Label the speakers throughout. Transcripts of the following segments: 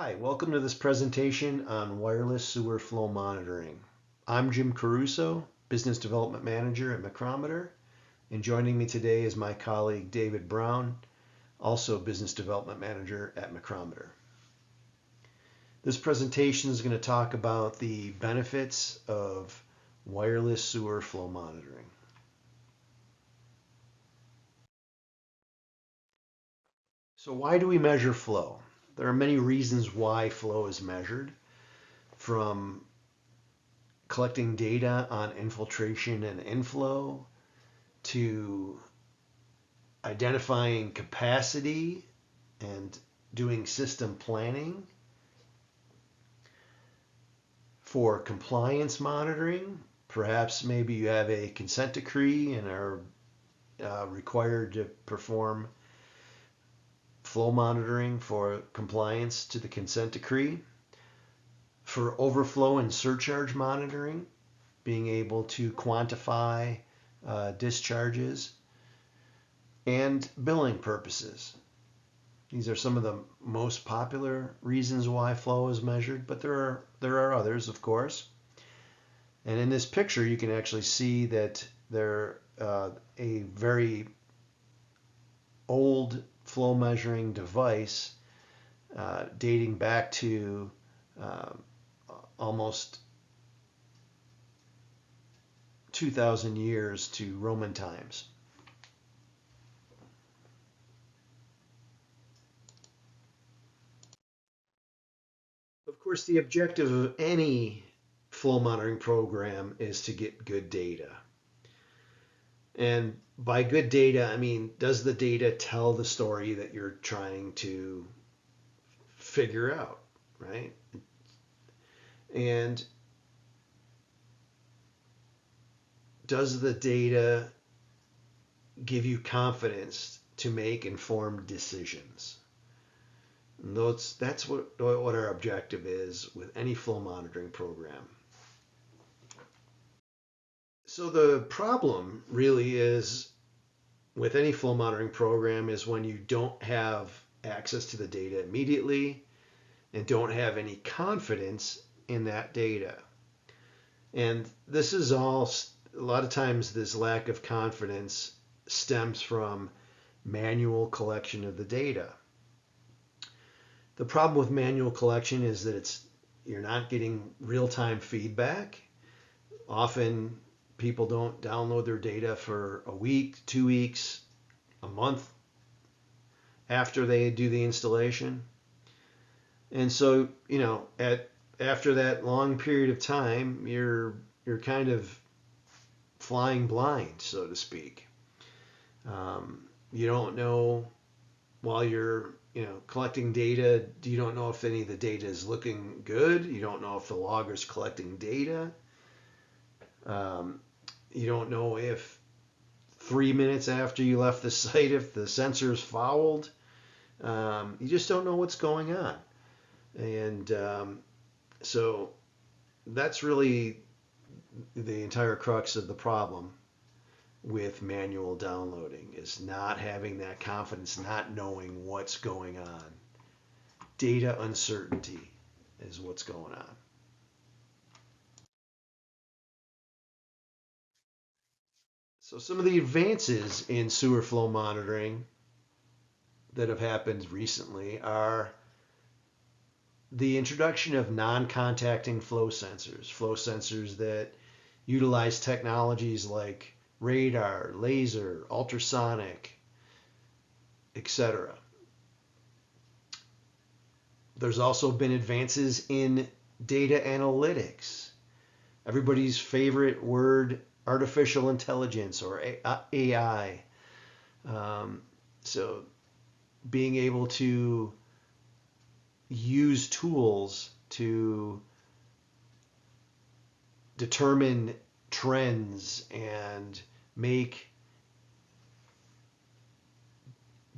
Speaker 1: Hi, welcome to this presentation on wireless sewer flow monitoring. I'm Jim Caruso, Business Development Manager at McCrometer, and joining me today is my colleague David Brown, also Business Development Manager at McCrometer. This presentation is going to talk about the benefits of wireless sewer flow monitoring. So why do we measure flow? There are many reasons why flow is measured, from collecting data on infiltration and inflow to identifying capacity and doing system planning, for compliance monitoring. Perhaps maybe you have a consent decree and are required to perform flow monitoring for compliance to the consent decree. For overflow and surcharge monitoring, being able to quantify discharges, and billing purposes. These are some of the most popular reasons why flow is measured, but there are others, of course. And in this picture, you can actually see that they're a very old flow measuring device dating back to almost 2,000 years to Roman times. Of course, the objective of any flow monitoring program is to get good data. And by good data, I mean, does the data tell the story that you're trying to figure out, right? And does the data give you confidence to make informed decisions? And that's what our objective is with any flow monitoring program. So the problem really is with any flow monitoring program is when you don't have access to the data immediately and don't have any confidence in that data. And this is all, a lot of times this lack of confidence stems from manual collection of the data. The problem with manual collection is that you're not getting real-time feedback. Often people don't download their data for a week, 2 weeks, a month after they do the installation. And so, after that long period of time, you're kind of flying blind, so to speak. You don't know while you're collecting data. You don't know if any of the data is looking good. You don't know if the logger's collecting data. You don't know if 3 minutes after you left the site, if the sensor's fouled. You just don't know what's going on. And so that's really the entire crux of the problem with manual downloading, is not having that confidence, not knowing what's going on. Data uncertainty is what's going on. So some of the advances in sewer flow monitoring that have happened recently are the introduction of non-contacting flow sensors that utilize technologies like radar, laser, ultrasonic, etc. There's also been advances in data analytics. Everybody's favorite word, artificial intelligence or AI. So being able to use tools to determine trends and make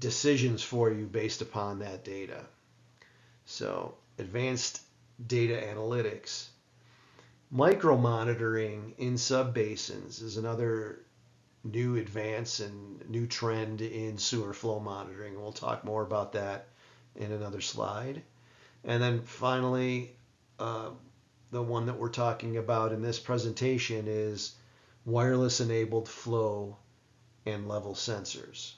Speaker 1: decisions for you based upon that data. So advanced data analytics. Micro-monitoring in subbasins is another new advance and new trend in sewer flow monitoring. We'll talk more about that in another slide. And then finally, the one that we're talking about in this presentation is wireless enabled flow and level sensors.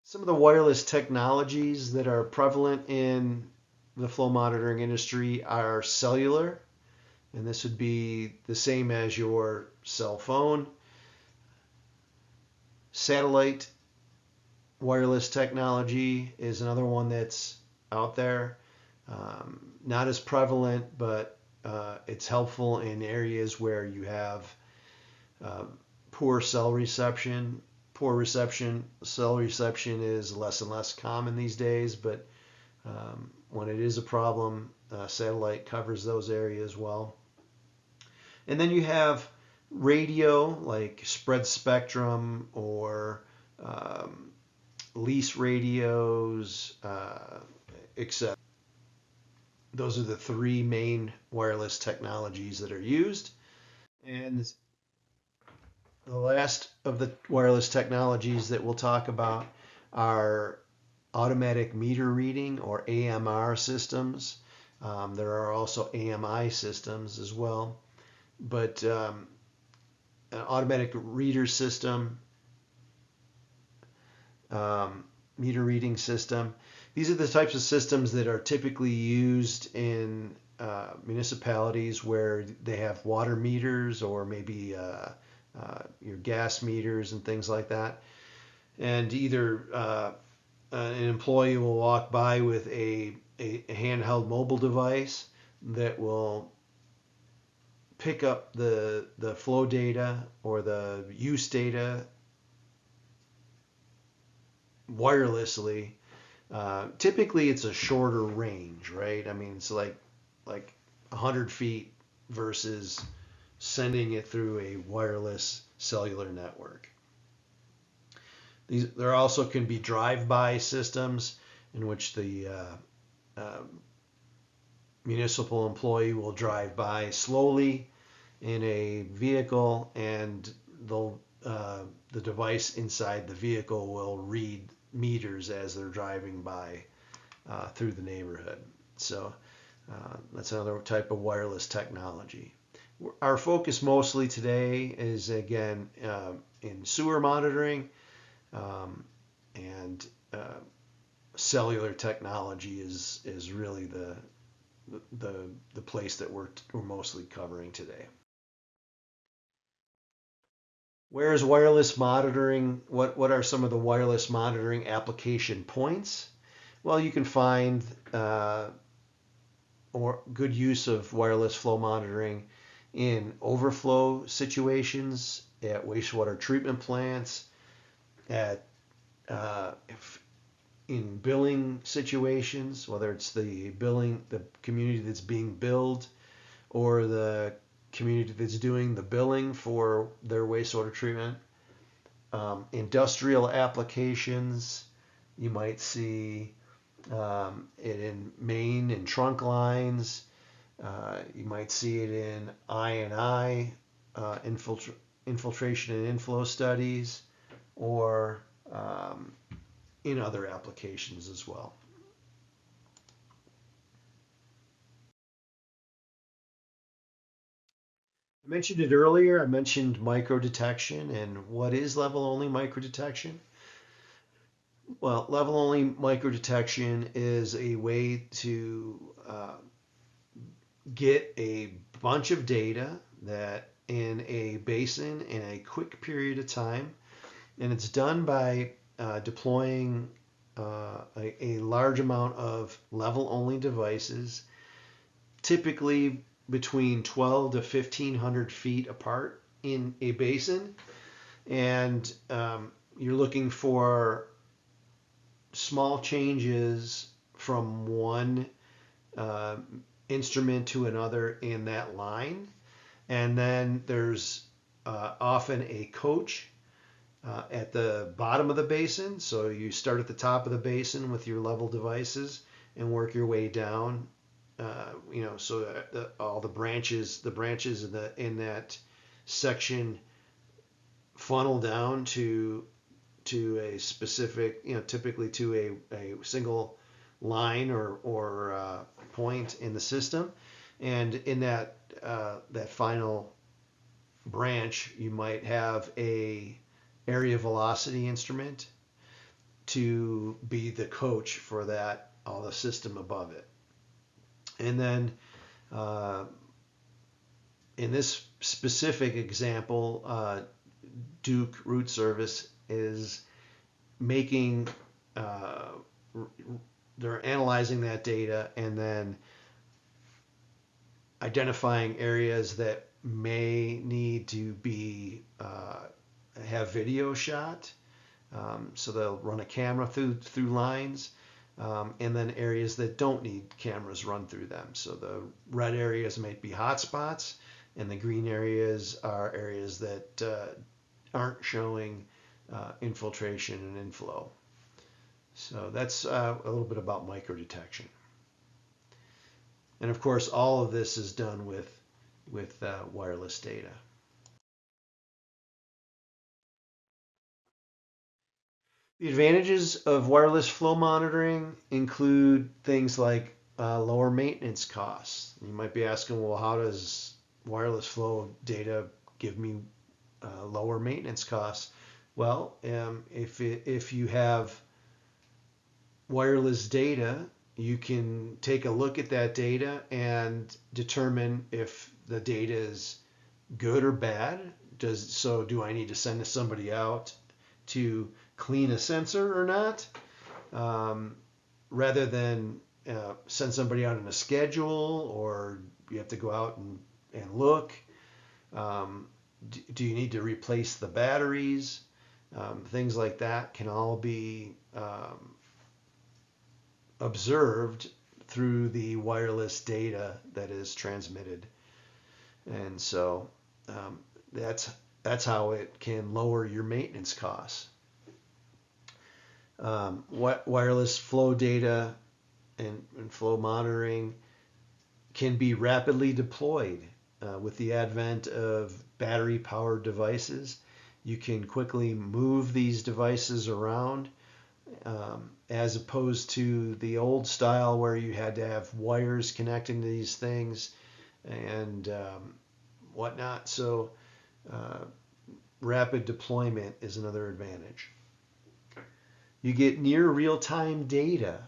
Speaker 1: Some of the wireless technologies that are prevalent in the flow monitoring industry are cellular, and this would be the same as your cell phone. Satellite wireless technology is another one that's out there. Not as prevalent, but it's helpful in areas where you have poor cell reception. Cell reception is less and less common these days, but when it is a problem, satellite covers those areas well. And then you have radio, like spread spectrum or lease radios, etc. Those are the three main wireless technologies that are used. And the last of the wireless technologies that we'll talk about are automatic meter reading or AMR systems. There are also AMI systems as well. But an automatic reader system, meter reading system, these are the types of systems that are typically used in municipalities where they have water meters or maybe your gas meters and things like that. And either an employee will walk by with a handheld mobile device that will pick up the flow data or the use data wirelessly. Typically, it's a shorter range, right? I mean, it's like 100 feet versus sending it through a wireless cellular network. There also can be drive-by systems in which the municipal employee will drive by slowly in a vehicle, and the device inside the vehicle will read meters as they're driving by through the neighborhood. So that's another type of wireless technology. Our focus mostly today is, again, in sewer monitoring, and cellular technology is really the place that we're mostly covering today. Where is wireless monitoring? What are some of the wireless monitoring application points? Well, you can find or good use of wireless flow monitoring in overflow situations, at wastewater treatment plants, at in billing situations, whether it's the community that's being billed, or the community that's doing the billing for their wastewater treatment. Industrial applications, you might see it in main and trunk lines. You might see it in I&I, infiltration and inflow studies, or in other applications as well. I mentioned it earlier. I mentioned micro detection, and what is level only micro detection? Well, level only micro detection is a way to get a bunch of data that in a basin in a quick period of time, and it's done by deploying a large amount of level only devices, typically between 12 to 1500 feet apart in a basin, and you're looking for small changes from one instrument to another in that line. And then there's often a coach at the bottom of the basin. So you start at the top of the basin with your level devices and work your way down. So all the branches in that section funnel down to to a specific, typically to a single line or point in the system. And in that final branch, you might have a area velocity instrument to be the coach for all the system above it. And then in this specific example, Duke root service is making, they're analyzing that data and then identifying areas that may need to be have video shot. So they'll run a camera through lines, and then areas that don't need cameras run through them. So the red areas might be hot spots, and the green areas are areas that aren't showing infiltration and inflow. So that's a little bit about microdetection. And of course, all of this is done with wireless data. The advantages of wireless flow monitoring include things like lower maintenance costs. You might be asking, well, how does wireless flow data give me lower maintenance costs? Well, if you have wireless data, you can take a look at that data and determine if the data is good or bad. Do I need to send somebody out to clean a sensor or not? Rather than send somebody out on a schedule, or you have to go out and look. Do you need to replace the batteries? Things like that can all be observed through the wireless data that is transmitted. And so that's how it can lower your maintenance costs. Wireless flow data and flow monitoring can be rapidly deployed with the advent of battery-powered devices. You can quickly move these devices around, as opposed to the old style where you had to have wires connecting to these things and whatnot. So rapid deployment is another advantage. You get near real-time data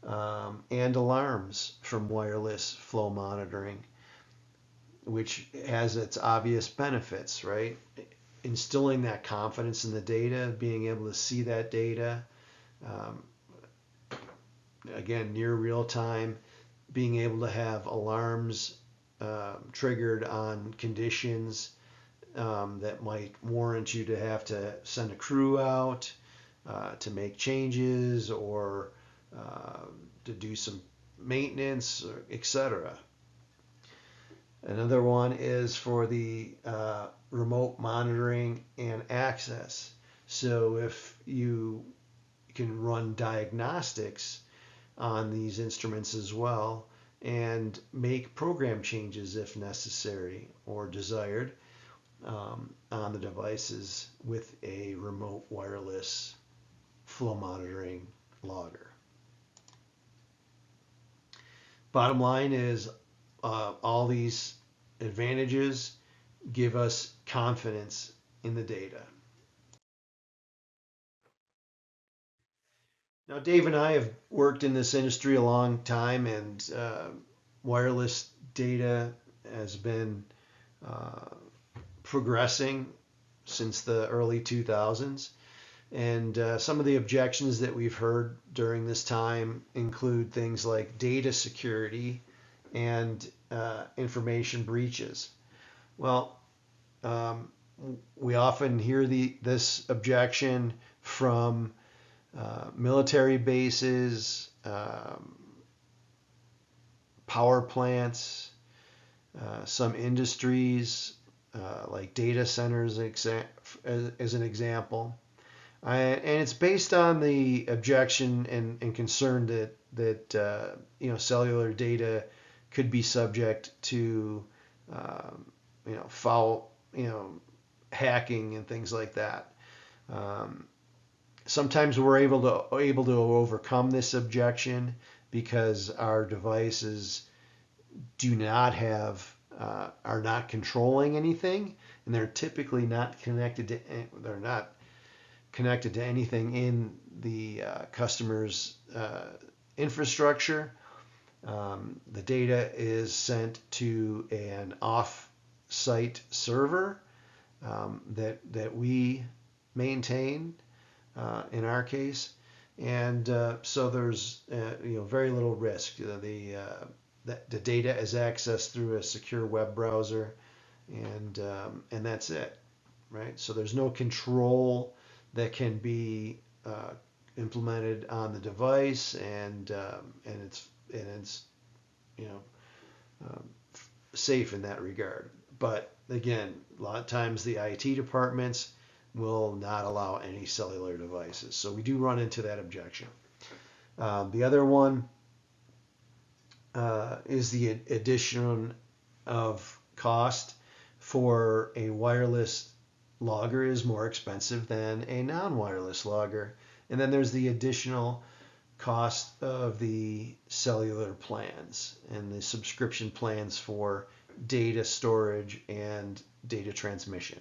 Speaker 1: and alarms from wireless flow monitoring, which has its obvious benefits, right? Instilling that confidence in the data, being able to see that data, again, near real time, being able to have alarms triggered on conditions that might warrant you to have to send a crew out to make changes or to do some maintenance, etc. Another one is for the remote monitoring and access. So if you can run diagnostics on these instruments as well and make program changes if necessary or desired on the devices with a remote wireless flow monitoring logger. Bottom line is all these advantages give us confidence in the data. Now, Dave and I have worked in this industry a long time, and wireless data has been progressing since the early 2000s. And some of the objections that we've heard during this time include things like data security and information breaches. Well, we often hear this objection from military bases, power plants, some industries like data centers as an example. And it's based on the objection and concern that cellular data could be subject to foul hacking and things like that. Sometimes we're able to overcome this objection because our devices do not have are not controlling anything, and they're typically not connected to anything in the customer's infrastructure. The data is sent to an off-site server that we maintain in our case, and so there's very little risk. The data is accessed through a secure web browser, and that's it, right? So there's no control that can be implemented on the device, and it's safe in that regard. But again, a lot of times the IT departments will not allow any cellular devices, so we do run into that objection. The other one is the addition of cost for a wireless logger is more expensive than a non-wireless logger. And then there's the additional cost of the cellular plans and the subscription plans for data storage and data transmission.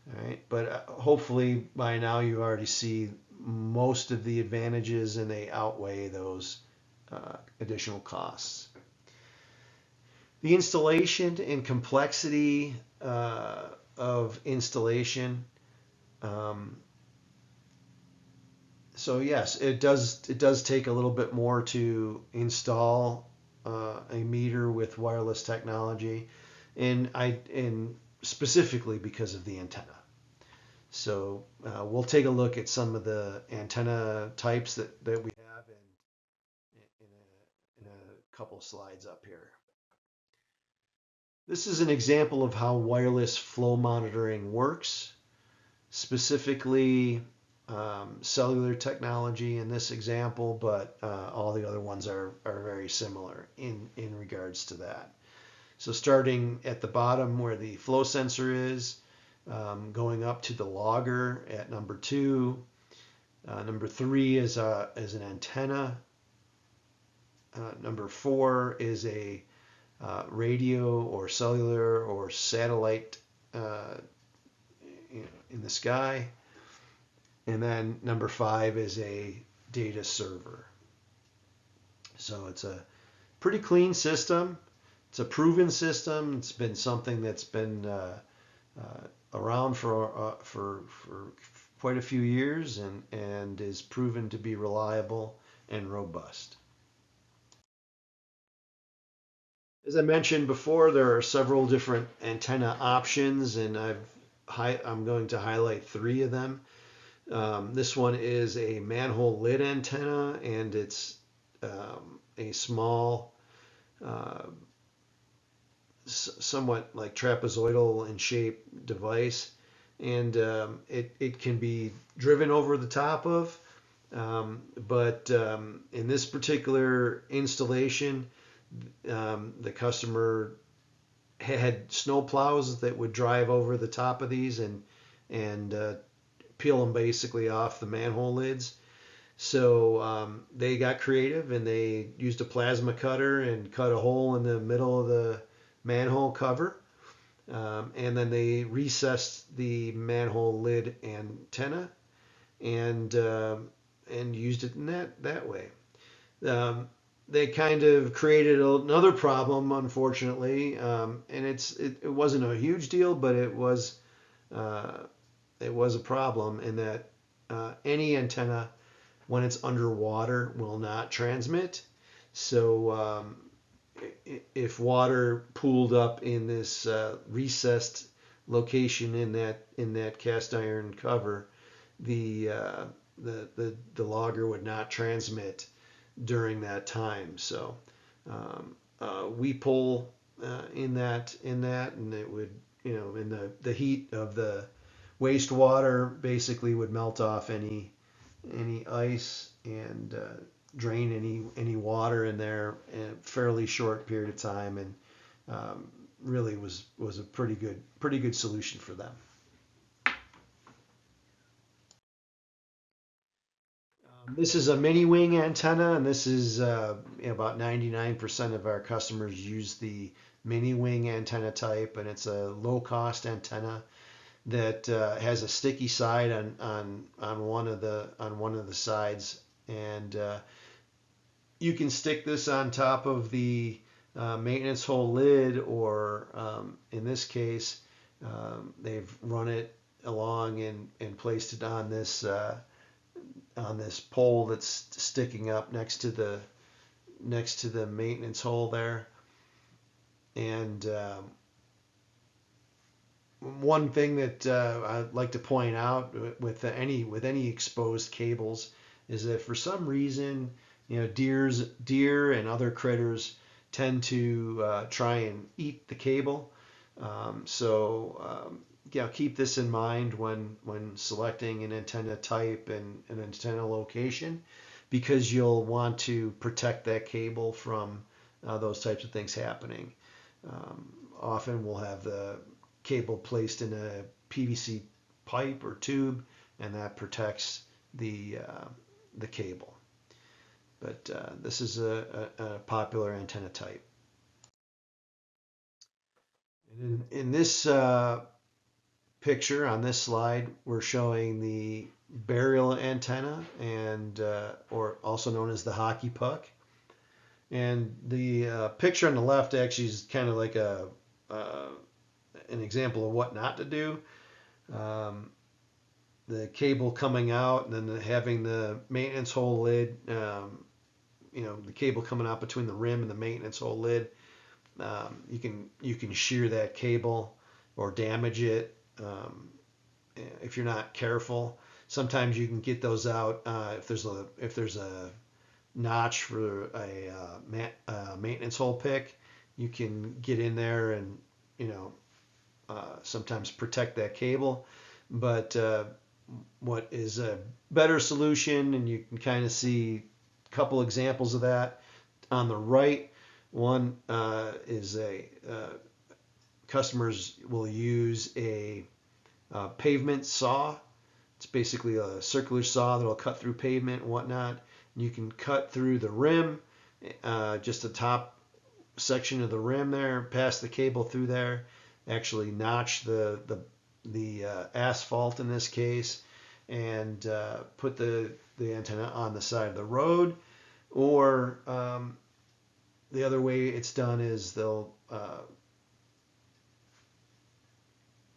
Speaker 1: All right, but hopefully by now you already see most of the advantages and they outweigh those additional costs. The installation and complexity of installation. So yes, it does take a little bit more to install a meter with wireless technology, and specifically because of the antenna. So we'll take a look at some of the antenna types that we have in a couple slides up here. This is an example of how wireless flow monitoring works, specifically cellular technology in this example, but all the other ones are very similar in regards to that. So starting at the bottom where the flow sensor is, going up to the logger at number 2. Number 3 is an antenna. Number 4 is a radio or cellular or satellite in the sky. And then number 5 is a data server. So it's a pretty clean system. It's a proven system. It's been something that's been around for quite a few years and is proven to be reliable and robust. As I mentioned before, there are several different antenna options, and I'm going to highlight 3 of them. This one is a manhole lid antenna, and it's a small, somewhat like trapezoidal in shape device, and it can be driven over the top of, but in this particular installation, the customer had snow plows that would drive over the top of these and peel them basically off the manhole lids. So they got creative and they used a plasma cutter and cut a hole in the middle of the manhole cover, and then they recessed the manhole lid antenna and used it in that way. They kind of created another problem, unfortunately, and it wasn't a huge deal, but it was a problem in that any antenna, when it's underwater, will not transmit. So if water pooled up in this recessed location in that cast iron cover, the logger would not transmit during that time. So we pull in that, and it would, in the heat of the wastewater, basically would melt off any ice and drain any water in there in a fairly short period of time, and really was a pretty good solution for them. This is a mini wing antenna, and this is about 99% of our customers use the mini wing antenna type, and it's a low cost antenna that has a sticky side on one of the sides, and you can stick this on top of the maintenance hole lid, or in this case, they've run it along and placed it on this pole that's sticking up next to the maintenance hole there. And one thing that I'd like to point out with any exposed cables is that for some reason, deer and other critters tend to try and eat the cable. Keep this in mind when selecting an antenna type and an antenna location, because you'll want to protect that cable from those types of things happening. Often we'll have the cable placed in a PVC pipe or tube, and that protects the cable. But this is a popular antenna type. And in this picture on this slide, we're showing the burial antenna, and or also known as the hockey puck. And the picture on the left actually is kind of like an example of what not to do. The cable coming out, and then having the maintenance hole lid, the cable coming out between the rim and the maintenance hole lid. You can shear that cable or damage it if you're not careful. Sometimes you can get those out if there's a notch for a maintenance hole pick. You can get in there and sometimes protect that cable. But what is a better solution, and you can kind of see a couple examples of that on the right. One is customers will use a pavement saw. It's basically a circular saw that'll cut through pavement and whatnot. You can cut through the rim, just the top section of the rim there, pass the cable through there, actually notch the asphalt in this case, and put the antenna on the side of the road. Or the other way it's done is they'll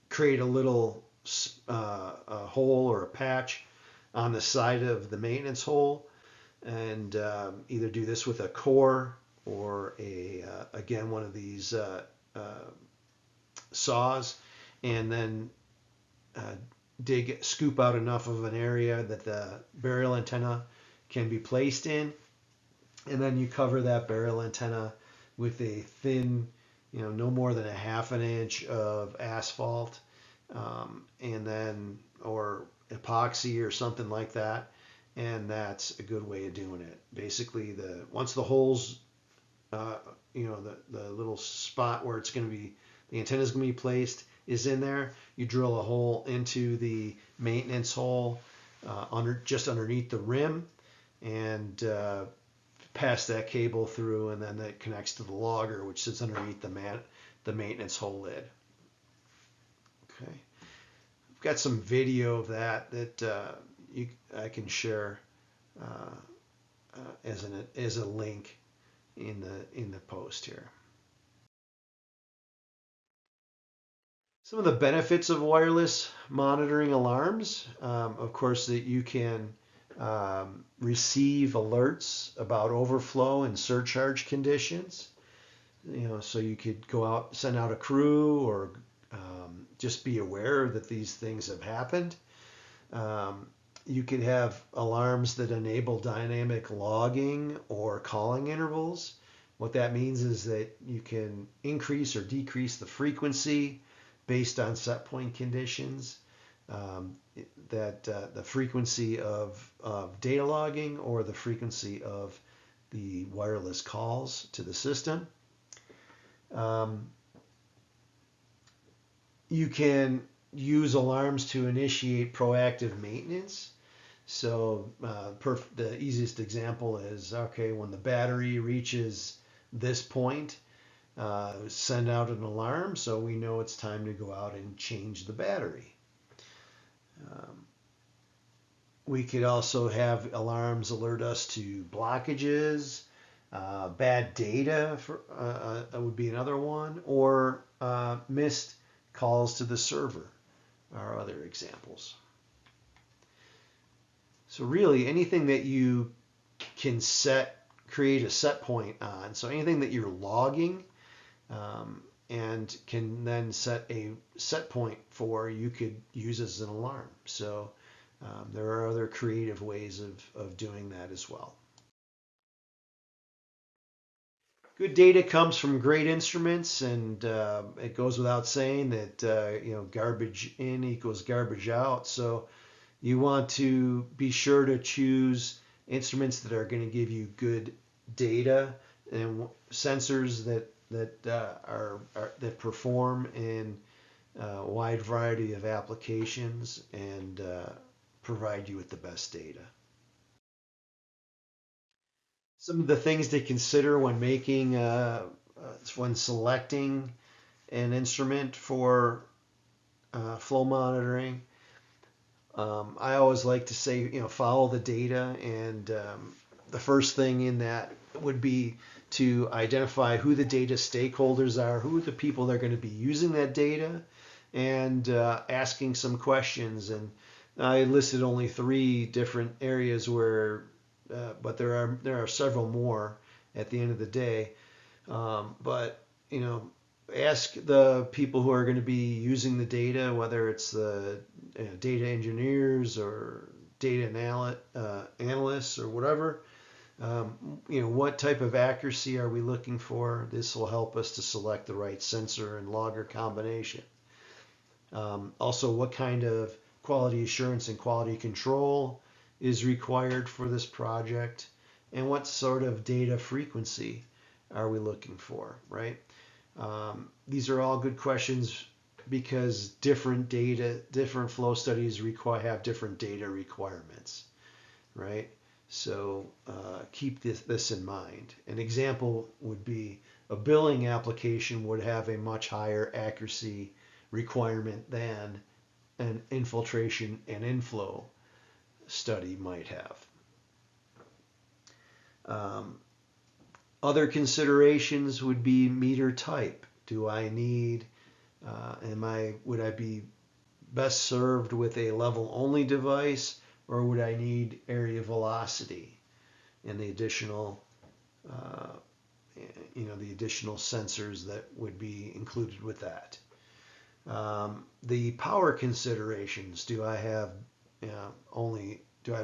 Speaker 1: create a little a hole or a patch on the side of the maintenance hole, and either do this with a core or again one of these saws, and then scoop out enough of an area that the burial antenna can be placed in, and then you cover that burial antenna with a thin, no more than a half an inch of asphalt, and then or epoxy or something like that, and that's a good way of doing it. Basically, once the holes, the little spot where the antenna is going to be placed is in there, you drill a hole into the maintenance hole just underneath the rim, and pass that cable through, and then that connects to the logger, which sits underneath the maintenance hole lid. Okay, I've got some video of that I can share as a link in the post here. Some of the benefits of wireless monitoring alarms, of course, that you can receive alerts about overflow and surcharge conditions. So you could go out, send out a crew, or just be aware that these things have happened. You could have alarms that enable dynamic logging or calling intervals. What that means is that you can increase or decrease the frequency based on set point conditions, the frequency of data logging or the frequency of the wireless calls to the system. You can use alarms to initiate proactive maintenance. So the easiest example is, okay, when the battery reaches this point, send out an alarm so we know it's time to go out and change the battery. We could also have alarms alert us to blockages, bad data would be another one, or missed calls to the server are other examples. So really anything that you can create a set point on, so anything that you're logging and can then set a set point for, you could use as an alarm. So there are other creative ways of doing that as well. Good data comes from great instruments, and it goes without saying that garbage in equals garbage out. So you want to be sure to choose instruments that are going to give you good data and sensors that perform in a wide variety of applications and provide you with the best data. Some of the things to consider when when selecting an instrument for flow monitoring. I always like to say, follow the data, and the first thing in that would be to identify who the data stakeholders are, who are the people that are going to be using that data, and asking some questions. And I listed only 3 different areas where, but there are several more at the end of the day. But ask the people who are going to be using the data, whether it's the data engineers or data analysts or whatever. What type of accuracy are we looking for? This will help us to select the right sensor and logger combination. Also, what kind of quality assurance and quality control is required for this project, and what sort of data frequency are we looking for, right? These are all good questions because different flow studies have different data requirements, right? So keep this in mind. An example would be a billing application would have a much higher accuracy requirement than an infiltration and inflow study might have. Other considerations would be meter type. Do I need, would I be best served with a level only device, or would I need area velocity and the additional, the additional sensors that would be included with that? The power considerations. Do I have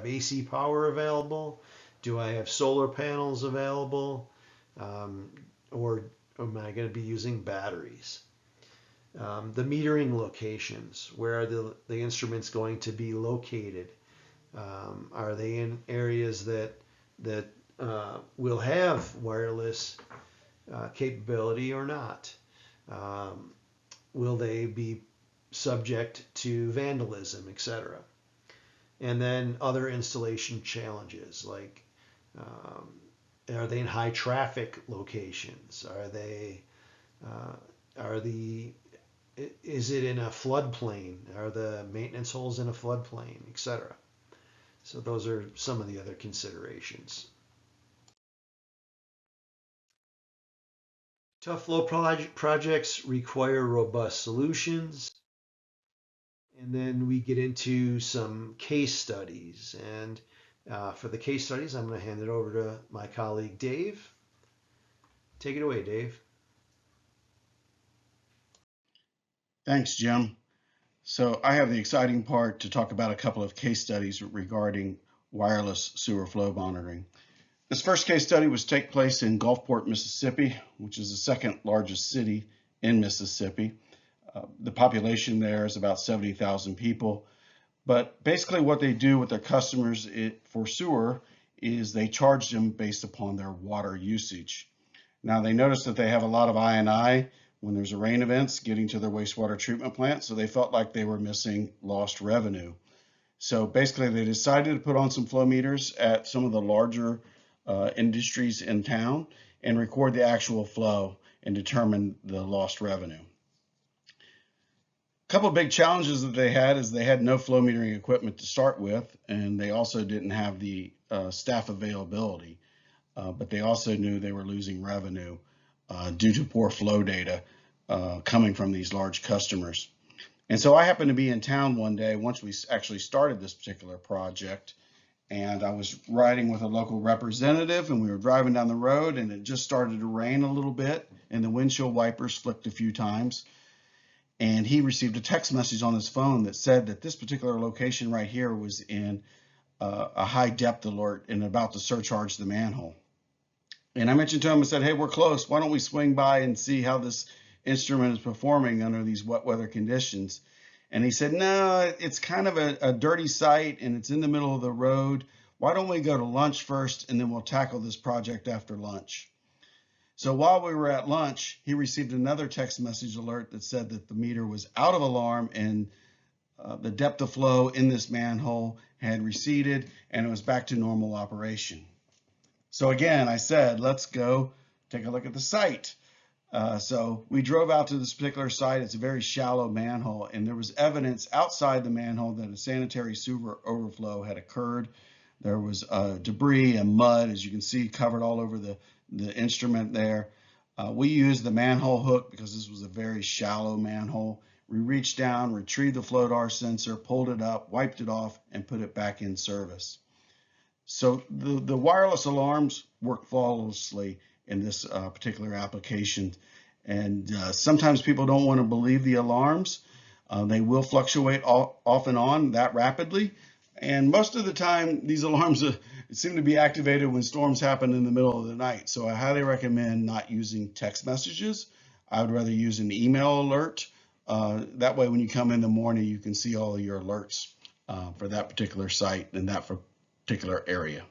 Speaker 1: AC power available? Do I have solar panels available? Or am I going to be using batteries? The metering locations. Where are the instruments going to be located? Are they in areas that will have wireless capability or not? Will they be subject to vandalism, etc.? And then other installation challenges, like are they in high traffic locations? Is it in a floodplain? Are the maintenance holes in a floodplain, etc.? So those are some of the other considerations. Tough flow projects require robust solutions. And then we get into some case studies. And for the case studies, I'm going to hand it over to my colleague, Dave. Take it away, Dave.
Speaker 2: Thanks, Jim. So I have the exciting part to talk about a couple of case studies regarding wireless sewer flow monitoring. This first case study was take place in Gulfport, Mississippi, which is the second largest city in Mississippi. The population there is about 70,000 people. But basically what they do with their customers for sewer is they charge them based upon their water usage. Now they notice that they have a lot of I&I when there's a rain events getting to their wastewater treatment plant, so they felt like they were missing lost revenue. So basically, they decided to put on some flow meters at some of the larger industries in town and record the actual flow and determine the lost revenue. A couple of big challenges that they had is they had no flow metering equipment to start with, and they also didn't have the staff availability. But they also knew they were losing revenue due to poor flow data coming from these large customers. And so I happened to be in town one day once we actually started this particular project, and I was riding with a local representative, and we were driving down the road, and it just started to rain a little bit, and the windshield wipers flicked a few times. And he received a text message on his phone that said that this particular location right here was in a high depth alert and about to surcharge the manhole. And I mentioned to him, I said, hey, we're close. Why don't we swing by and see how this instrument is performing under these wet weather conditions? And he said, no, it's kind of a dirty site and it's in the middle of the road. Why don't we go to lunch first and then we'll tackle this project after lunch? So while we were at lunch, he received another text message alert that said that the meter was out of alarm and the depth of flow in this manhole had receded and it was back to normal operation. So again, I said, let's go take a look at the site. So we drove out to this particular site. It's a very shallow manhole, and there was evidence outside the manhole that a sanitary sewer overflow had occurred. There was debris and mud, as you can see, covered all over the instrument there. We used the manhole hook because this was a very shallow manhole. We reached down, retrieved the FLODAR sensor, pulled it up, wiped it off, and put it back in service. So the wireless alarms work flawlessly in this particular application. And sometimes people don't want to believe the alarms. They will fluctuate off and on that rapidly. And most of the time, these alarms seem to be activated when storms happen in the middle of the night. So I highly recommend not using text messages. I would rather use an email alert. That way, when you come in the morning, you can see all of your alerts for that particular site and that particular area.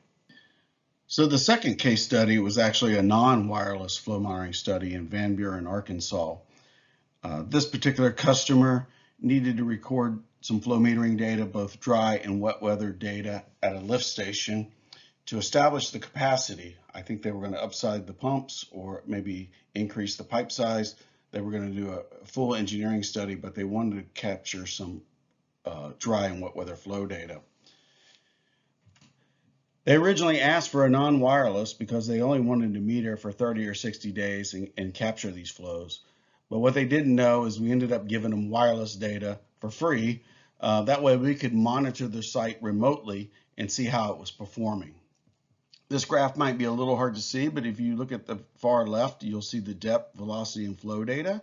Speaker 2: So the second case study was actually a non-wireless flow monitoring study in Van Buren, Arkansas. This particular customer needed to record some flow metering data, both dry and wet weather data, at a lift station to establish the capacity. I think they were going to upside the pumps or maybe increase the pipe size. They were going to do a full engineering study, but they wanted to capture some dry and wet weather flow data. They originally asked for a non-wireless because they only wanted to meter for 30 or 60 days and capture these flows. But what they didn't know is we ended up giving them wireless data for free. That way we could monitor the site remotely and see how it was performing. This graph might be a little hard to see, but if you look at the far left, you'll see the depth, velocity, and flow data.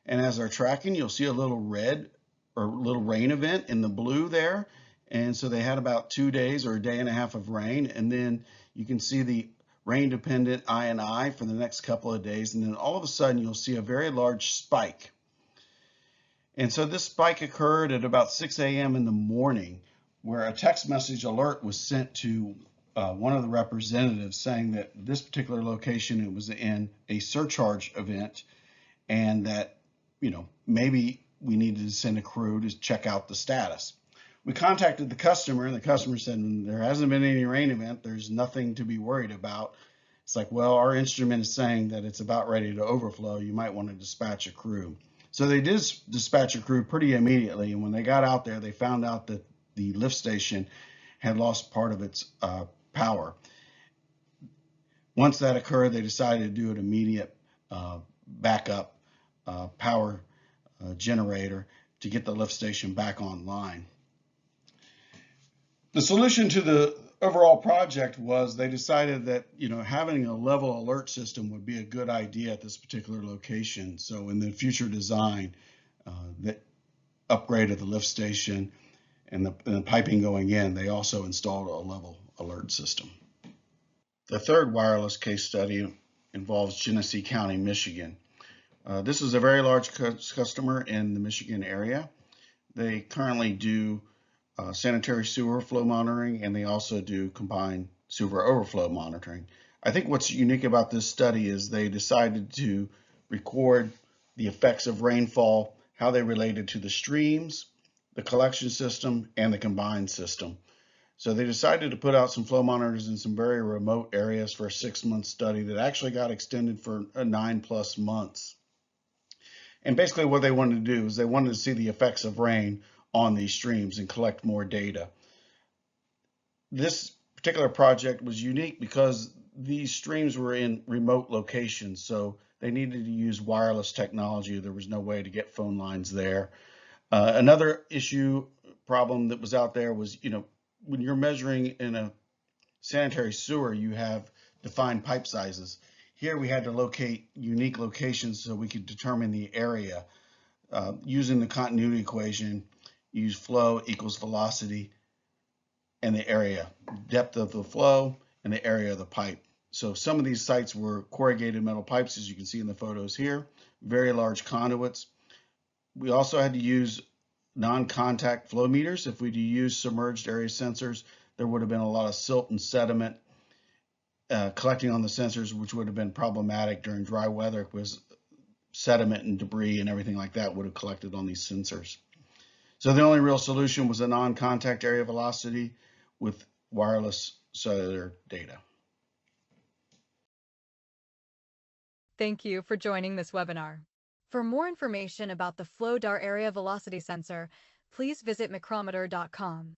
Speaker 2: And as they're tracking, you'll see a little red or little rain event in the blue there. And so they had about 2 days or a day and a half of rain. And then you can see the rain dependent I&I for the next couple of days. And then all of a sudden you'll see a very large spike. And so this spike occurred at about 6 a.m. in the morning, where a text message alert was sent to one of the representatives saying that this particular location, it was in a surcharge event, and that, maybe we needed to send a crew to check out the status. We contacted the customer, and the customer said, there hasn't been any rain event. There's nothing to be worried about. It's like, well, our instrument is saying that it's about ready to overflow. You might want to dispatch a crew. So they did dispatch a crew pretty immediately. And when they got out there, they found out that the lift station had lost part of its power. Once that occurred, they decided to do an immediate backup power generator to get the lift station back online. The solution to the overall project was they decided that having a level alert system would be a good idea at this particular location. So in the future design, that upgraded the lift station and the piping going in, they also installed a level alert system. The third wireless case study involves Genesee County, Michigan. This is a very large customer in the Michigan area. They currently do sanitary sewer flow monitoring, and they also do combined sewer overflow monitoring. I think what's unique about this study is they decided to record the effects of rainfall, how they related to the streams, the collection system, and the combined system. So they decided to put out some flow monitors in some very remote areas for a 6-month study that actually got extended for 9+ months. And basically what they wanted to do is they wanted to see the effects of rain on these streams and collect more data. This particular project was unique because these streams were in remote locations, so they needed to use wireless technology. There was no way to get phone lines there. Another problem that was out there was, when you're measuring in a sanitary sewer, you have defined pipe sizes. Here we had to locate unique locations so we could determine the area. Using the continuity equation, use flow equals velocity and the area, depth of the flow and the area of the pipe. So some of these sites were corrugated metal pipes, as you can see in the photos here, very large conduits. We also had to use non-contact flow meters. If we'd used submerged area sensors, there would have been a lot of silt and sediment collecting on the sensors, which would have been problematic during dry weather because sediment and debris and everything like that would have collected on these sensors. So the only real solution was a non-contact area velocity with wireless cellular data.
Speaker 3: Thank you for joining this webinar. For more information about the FlowDAR area velocity sensor, please visit McCrometer.com.